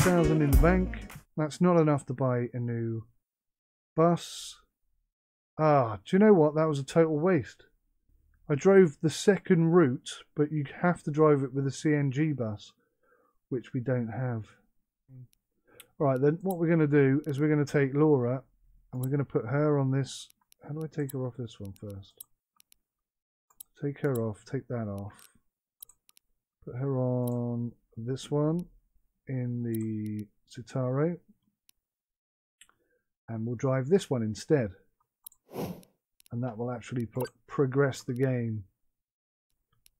2,000 in the bank. That's not enough to buy a new bus. Ah, do you know what? That was a total waste. I drove the second route, but you have to drive it with a CNG bus, which we don't have. Alright then, what we're going to do is we're going to take Laura and we're going to put her on this. How do I take her off this one first? Take her off, take that off. Put her on this one in the Citaro. And we'll drive this one instead. And that will actually progress the game.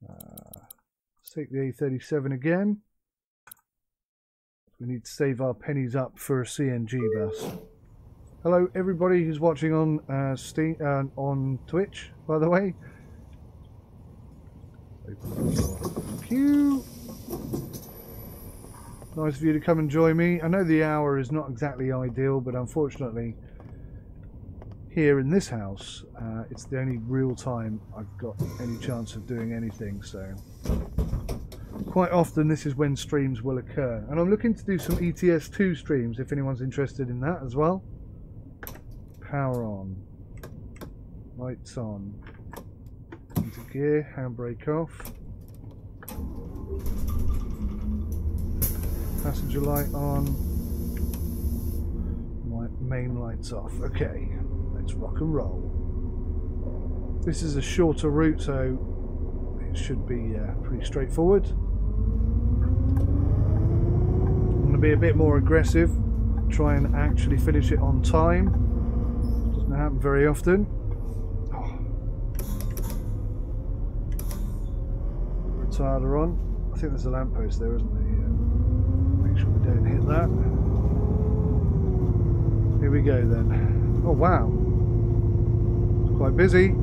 Let's take the A37 again. We need to save our pennies up for a CNG bus. Hello everybody who's watching on on Twitch, by the way. Thank you. Nice of you to come and join me. I know the hour is not exactly ideal, but unfortunately here in this house it's the only real time I've got any chance of doing anything, so quite often this is when streams will occur, and I'm looking to do some ETS2 streams if anyone's interested in that as well. Power on, lights on, into gear, handbrake off, passenger light on, my main lights off. Okay, let's rock and roll. This is a shorter route, so it should be pretty straightforward. I'm going to be a bit more aggressive, try and actually finish it on time. Doesn't happen very often. Retarder on. I think there's a lamppost there, isn't there? Yeah. Make sure we don't hit that. Here we go then. Oh wow, it's quite busy.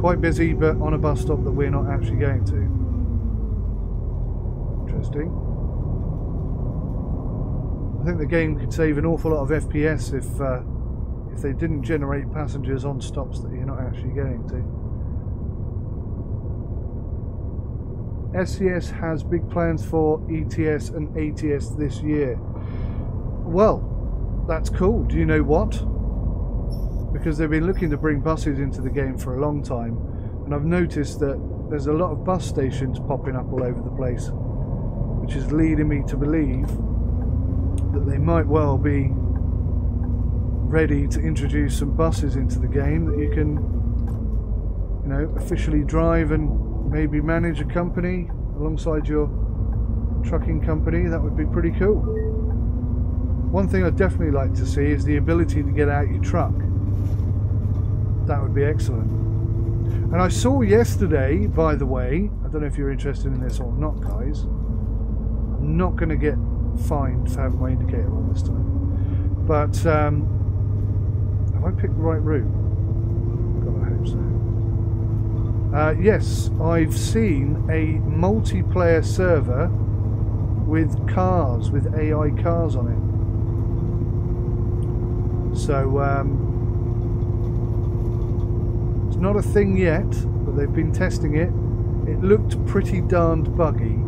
Quite busy, but on a bus stop that we're not actually going to. Interesting. I think the game could save an awful lot of FPS if they didn't generate passengers on stops that you're not actually going to. SCS has big plans for ETS and ATS this year. Well, that's cool. Do you know what? Because they've been looking to bring buses into the game for a long time, and I've noticed that there's a lot of bus stations popping up all over the place, which is leading me to believe that they might well be ready to introduce some buses into the game that you can, you know, officially drive and maybe manage a company alongside your trucking company. That would be pretty cool. One thing I'd definitely like to see is the ability to get out your truck. That would be excellent. And I saw yesterday, by the way, I don't know if you're interested in this or not, guys. I'm not going to get fined for having my indicator on this time. But have I picked the right route? God, I hope so. Yes, I've seen a multiplayer server with cars, with AI cars on it. So it's not a thing yet, but they've been testing it. It looked pretty darned buggy,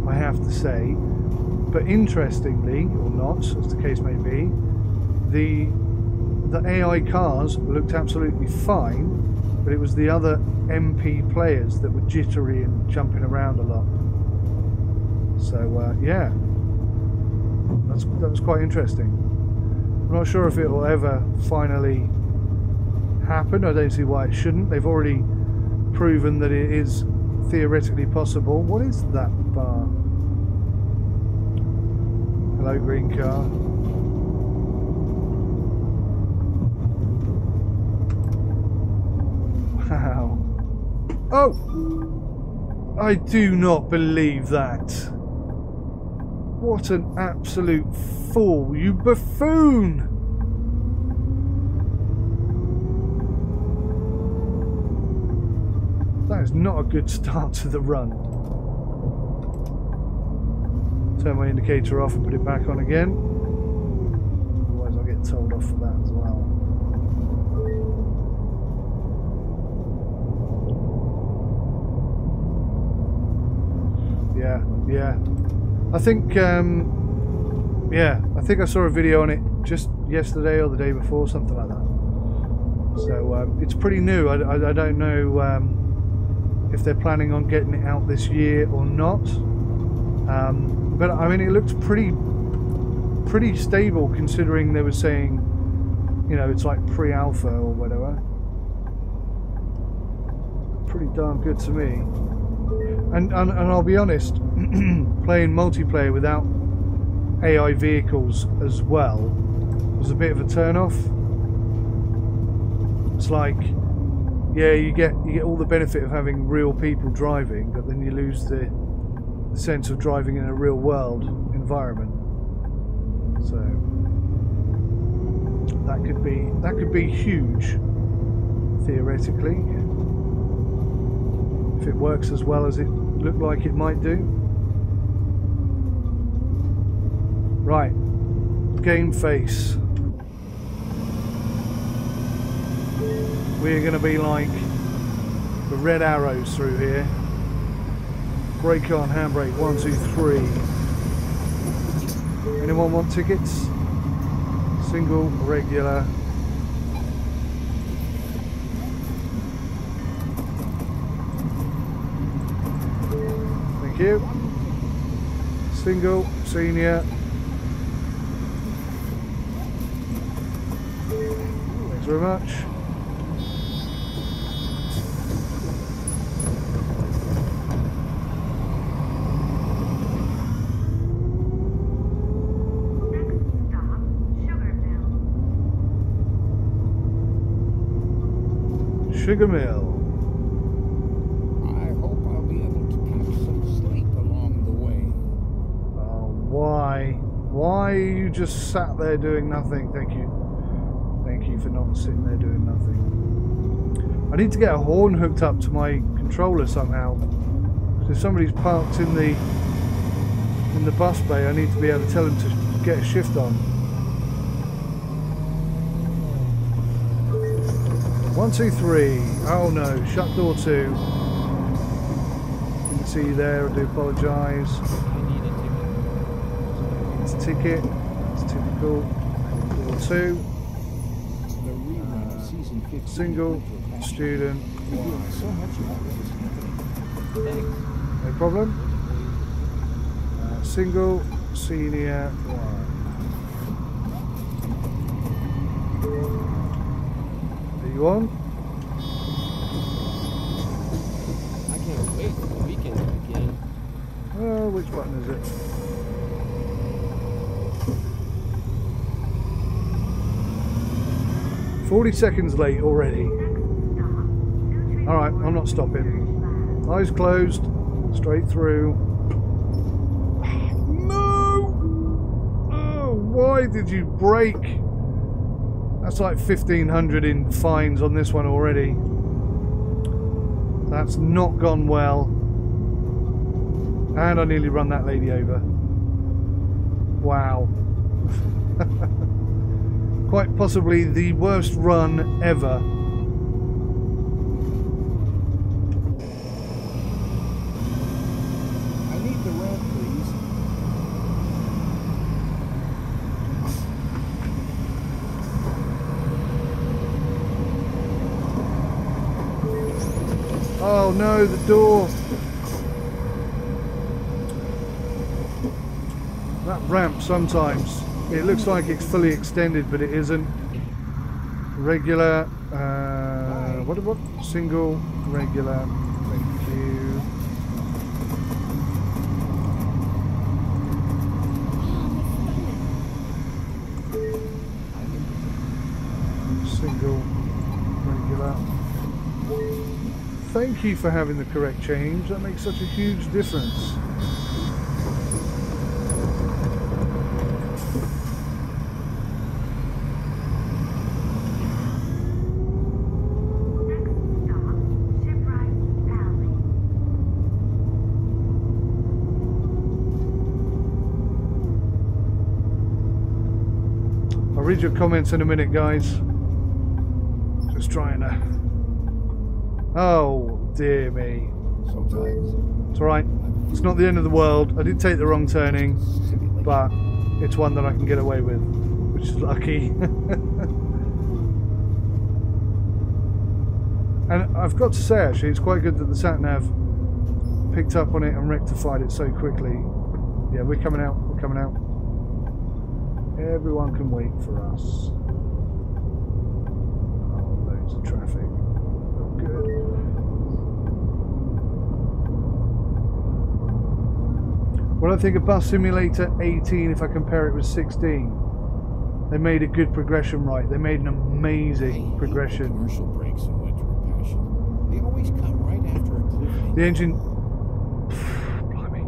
I have to say. But interestingly, or not, as the case may be, the AI cars looked absolutely fine, but it was the other MP players that were jittery and jumping around a lot. So yeah, that was quite interesting. I'm not sure if it will ever finally happen. I don't see why it shouldn't. They've already proven that it is theoretically possible. What is that bar? Hello, green car. Wow. Oh! I do not believe that. What an absolute fool, you buffoon! That is not a good start to the run. Turn my indicator off and put it back on again. Otherwise I'll get told off for that as well. Yeah. I think, yeah, I think I saw a video on it just yesterday or the day before, something like that. So it's pretty new. I don't know if they're planning on getting it out this year or not. But I mean, it looks pretty stable considering they were saying, you know, it's like pre-alpha or whatever. Pretty darn good to me. And I'll be honest, playing multiplayer without AI vehicles as well was a bit of a turn-off. It's like, yeah, you get all the benefit of having real people driving, but then you lose the sense of driving in a real world environment. So that could be huge, theoretically, if it works as well as it looked like it might do. Right, game face. We're going to be like the red arrows through here. Brake on, handbrake, 1, 2, 3. Anyone want tickets? Single, regular. Thank you. Single, senior. Thanks very much. Sugar Mill. I hope I'll be able to catch some sleep along the way. Oh, why? Why are you just sat there doing nothing? Thank you. Thank you for not sitting there doing nothing. I need to get a horn hooked up to my controller somehow. So if somebody's parked in the bus bay, I need to be able to tell them to get a shift on. 1, 2, 3. Oh no, shut door 2. Didn't see you there, I do apologise. It's a ticket. It's typical. Door 2. Single, student. No problem. Single, senior, 1. You on? I can't wait for the weekend to begin. Oh, which button is it? 40 seconds late already. Alright, I'm not stopping. Eyes closed, straight through. No! Oh, why did you brake? That's like 1,500 in fines on this one already. That's not gone well. And I nearly run that lady over. Wow. Quite possibly the worst run ever. I need the ramp, please. Oh no, the door. That ramp sometimes, it looks like it's fully extended, but it isn't. Regular, what? Single, regular, thank you. Single, regular. Thank you for having the correct change. That makes such a huge difference. I'll read your comments in a minute, guys. Just trying to... Oh, dear me. Sometimes. It's alright. It's not the end of the world. I did take the wrong turning, but it's one that I can get away with, which is lucky. And I've got to say, actually, it's quite good that the sat-nav picked up on it and rectified it so quickly. Yeah, we're coming out. We're coming out. Everyone can wait for us. Oh, loads of traffic. Oh, good. What I think of Bus Simulator 18, if I compare it with 16, they made a good progression right. They made an amazing progression. Commercial breaks in winter passion. They always come right after a cliff. The engine, blimey,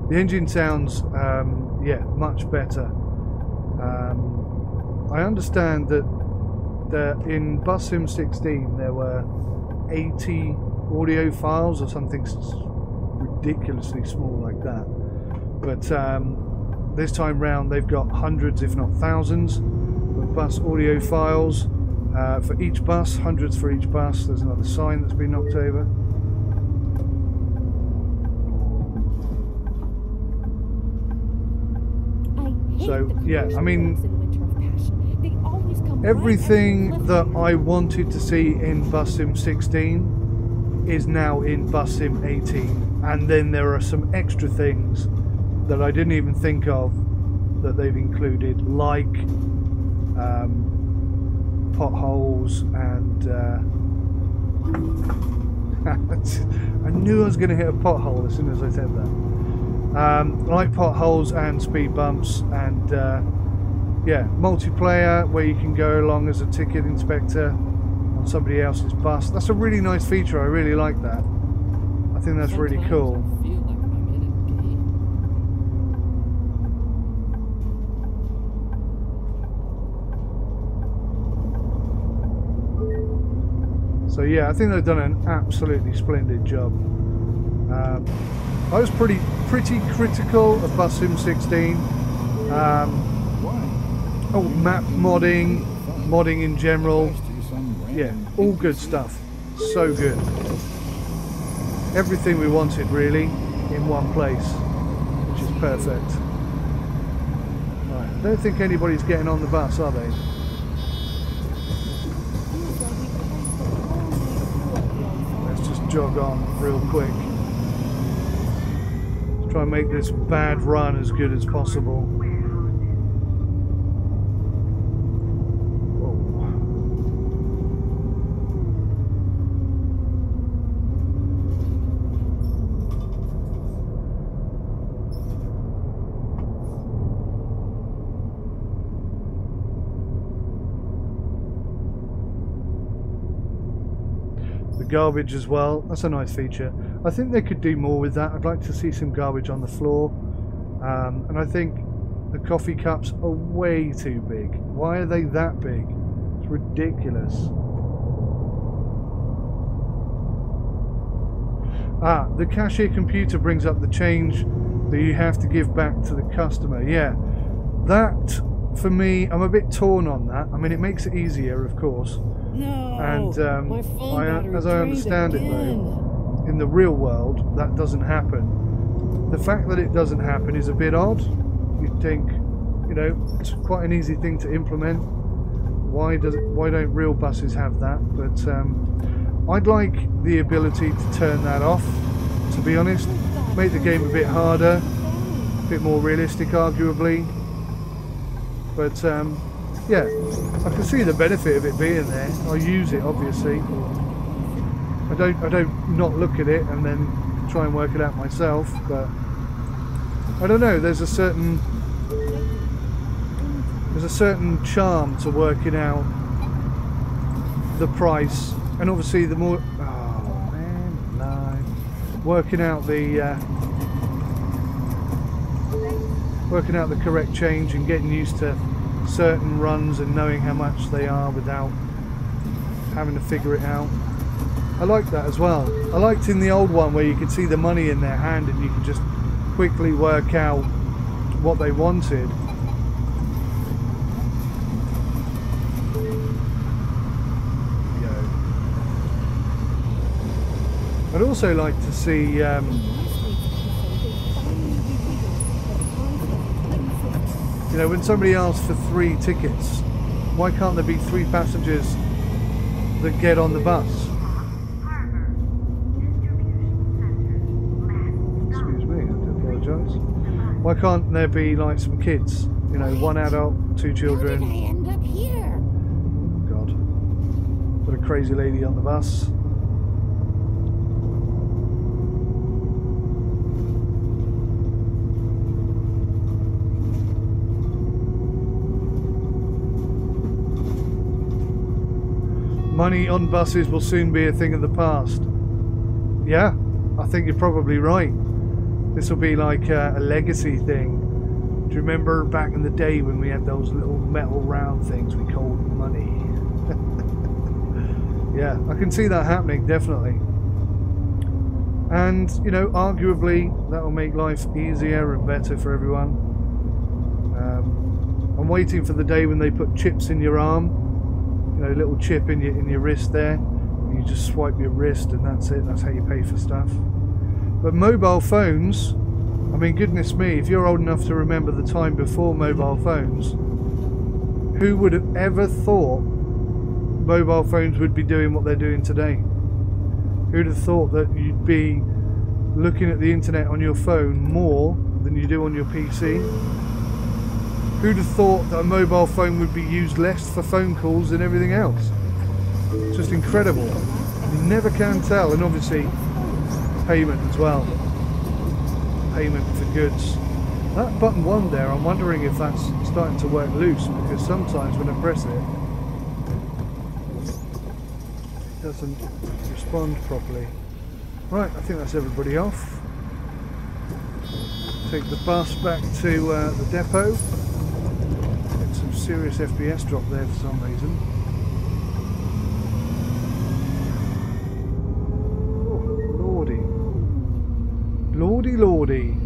the engine sounds, yeah, much better. I understand that in Bus Sim 16 there were 80 audio files or something ridiculously small like that. But this time round they've got hundreds, if not thousands, of bus audio files for each bus, hundreds for each bus. There's another sign that's been knocked over. So yeah, I mean, everything that I wanted to see in Bus Sim 16 is now in Bus Sim 18, and then there are some extra things that I didn't even think of that they've included, like potholes and I knew I was going to hit a pothole as soon as I said that. Like potholes and speed bumps, and yeah, multiplayer where you can go along as a ticket inspector on somebody else's bus. That's a really nice feature. I really like that. I think that's really cool. So yeah, I think they've done an absolutely splendid job. I was pretty critical of Bus Sim 16. Oh, map modding in general. Yeah, all good stuff. So good. Everything we wanted, really, in one place, which is perfect. Right, I don't think anybody's getting on the bus, are they? Let's just jog on real quick. Let's try and make this bad run as good as possible. Garbage as well, that's a nice feature. I think they could do more with that. I'd like to see some garbage on the floor, and I think the coffee cups are way too big. Why are they that big? It's ridiculous. The cashier computer brings up the change that you have to give back to the customer. Yeah, that for me, I'm a bit torn on that. I mean, it makes it easier, of course. No, and my phone as I understand it though, in the real world that doesn't happen. The fact that it doesn't happen is a bit odd. You'd think, you know, it's quite an easy thing to implement. Why don't real buses have that? But I'd like the ability to turn that off, to be honest. Make the game a bit harder, a bit more realistic arguably. But yeah, I can see the benefit of it being there. I use it, obviously. I don't not look at it and then try and work it out myself, but I don't know, there's a certain charm to working out the price, and obviously the more working out the correct change and getting used to certain runs and knowing how much they are without having to figure it out. I like that as well. I liked in the old one where you could see the money in their hand and you could just quickly work out what they wanted. I'd also like to see, you know, when somebody asks for 3 tickets, why can't there be 3 passengers that get on the bus? Excuse me, I do apologise. Why can't there be like some kids? You know, 1 adult, 2 children. How did I end up here? Oh God. Got a crazy lady on the bus. Money on buses will soon be a thing of the past. Yeah, I think you're probably right. This will be like a legacy thing. Do you remember back in the day when we had those little metal round things we called money? Yeah, I can see that happening, definitely. And, you know, arguably that will make life easier and better for everyone. I'm waiting for the day when they put chips in your arm. You know, a little chip in your wrist there. You just swipe your wrist and that's it. That's how you pay for stuff. But mobile phones, I mean, goodness me, if you're old enough to remember the time before mobile phones, who would have ever thought mobile phones would be doing what they're doing today? Who'd have thought that you'd be looking at the internet on your phone more than you do on your PC? Who'd have thought that a mobile phone would be used less for phone calls than everything else? It's just incredible. You never can tell. And obviously payment as well. Payment for goods. That button 1 there, I'm wondering if that's starting to work loose, because sometimes when I press it, it doesn't respond properly. Right, I think that's everybody off. Take the bus back to the depot. Get some serious FPS drop there for some reason. Oh, lordy. Lordy, lordy.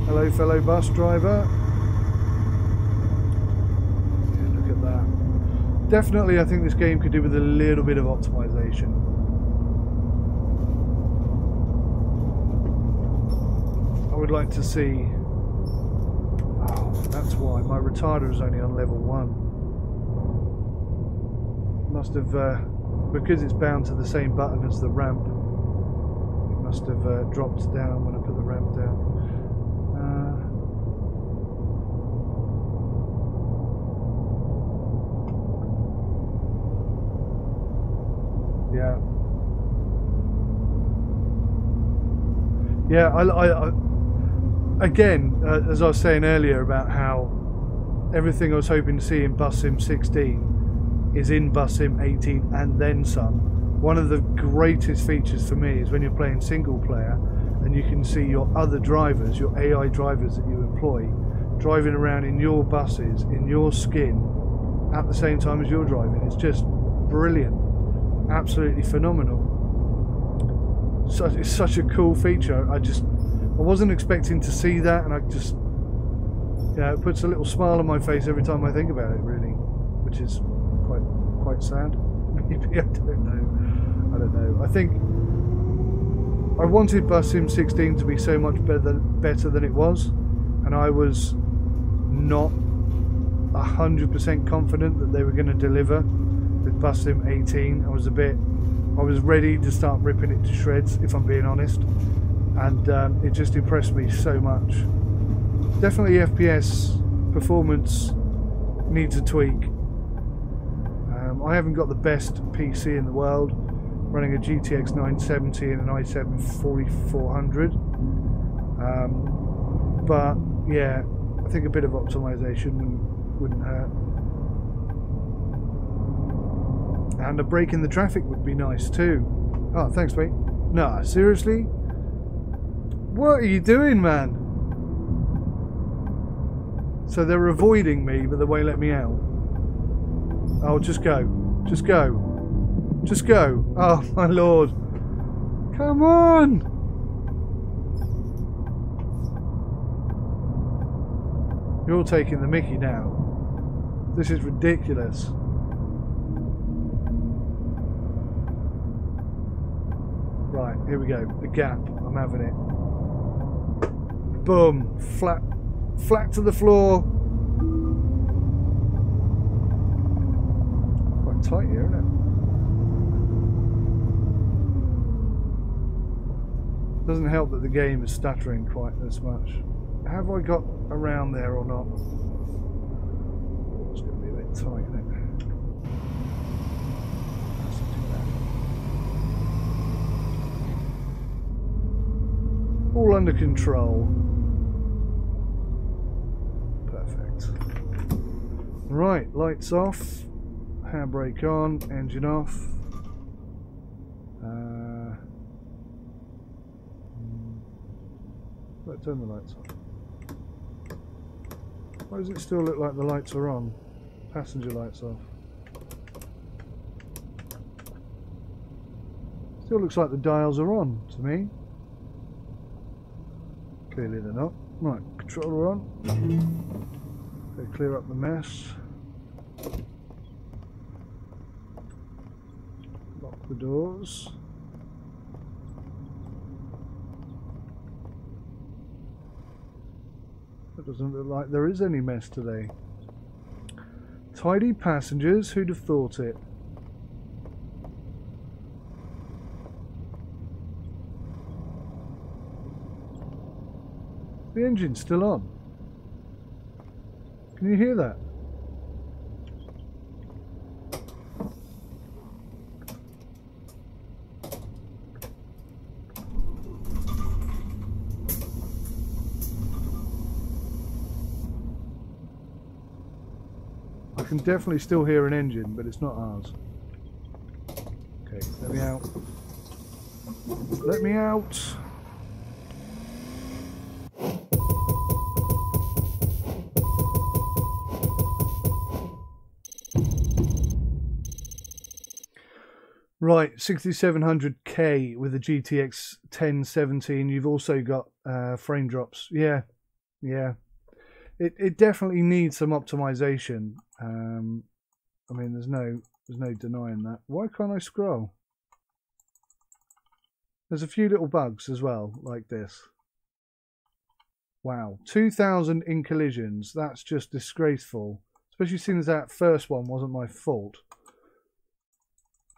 Hello, fellow bus driver. Yeah, look at that. Definitely, I think this game could do with a little bit of optimization. I would like to see... Oh, that's why. My retarder is only on level 1. Must have... because it's bound to the same button as the ramp, it must have dropped down when I put the ramp down. Yeah. Yeah, I again, as I was saying earlier about how everything I was hoping to see in Bus Sim 16 is in Bus Sim 18 and then some. One of the greatest features for me is when you're playing single player and you can see your other drivers, your AI drivers that you employ, driving around in your buses, in your skin, at the same time as you're driving. It's just brilliant. Absolutely phenomenal. So it's such a cool feature. I wasn't expecting to see that, and I just, yeah, it puts a little smile on my face every time I think about it, really, which is quite sad. Maybe, I don't know. I think I wanted Bus Sim 16 to be so much better than it was, and I was not 100% confident that they were going to deliver with Bus Sim 18. I was ready to start ripping it to shreds, if I'm being honest, and it just impressed me so much. Definitely FPS performance needs a tweak. I haven't got the best PC in the world, running a GTX 970 and an i7 4400, but yeah, I think a bit of optimization wouldn't hurt. And a break in the traffic would be nice too. Oh, thanks, mate. No, seriously? What are you doing, man? So they're avoiding me, but they won't let me out. Oh, just go. Just go. Just go. Oh, my lord. Come on! You're all taking the mickey now. This is ridiculous. Right, here we go. The gap. I'm having it. Boom. Flat to the floor. Quite tight here, isn't it? Doesn't help that the game is stuttering quite as much. Have I got around there or not? It's going to be a bit tight, isn't it? That's not too bad. All under control. Perfect. Right, lights off. Handbrake on. Engine off. Let's turn the lights on. Why does it still look like the lights are on? Passenger lights off. Still looks like the dials are on to me. Clearly they're not. Right, controller on. Okay, clear up the mess. Lock the doors. It doesn't look like there is any mess today. Tidy passengers, who'd have thought it? The engine's still on. Can you hear that? I can definitely still hear an engine, but it's not ours. Okay, let me out. Let me out. Right, 6700K with the GTX 1017. You've also got frame drops. Yeah. It definitely needs some optimization. I mean, there's no denying that. Why can't I scroll? There's a few little bugs as well, like this. Wow, 2,000 in collisions. That's just disgraceful. Especially seeing as that first one wasn't my fault.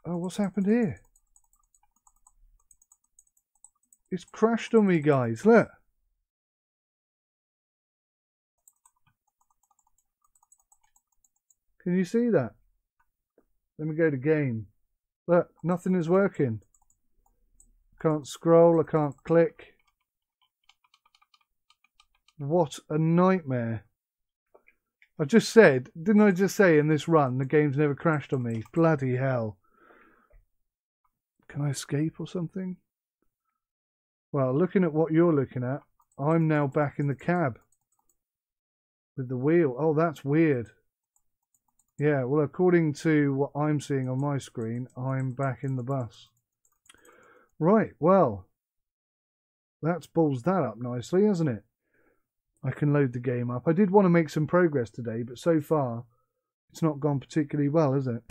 Oh, what's happened here? It's crashed on me, guys. Look. Can you see that? Let me go to game. Look, nothing is working. Can't scroll, I can't click. What a nightmare. I just said, didn't I just say in this run the game's never crashed on me? Bloody hell. Can I escape or something? Well, looking at what you're looking at, I'm now back in the cab. With the wheel. Oh, that's weird. Yeah, well, according to what I'm seeing on my screen, I'm back in the bus. Right, well, that's balls that up nicely, hasn't it? I can load the game up. I did want to make some progress today, but so far, it's not gone particularly well, has it?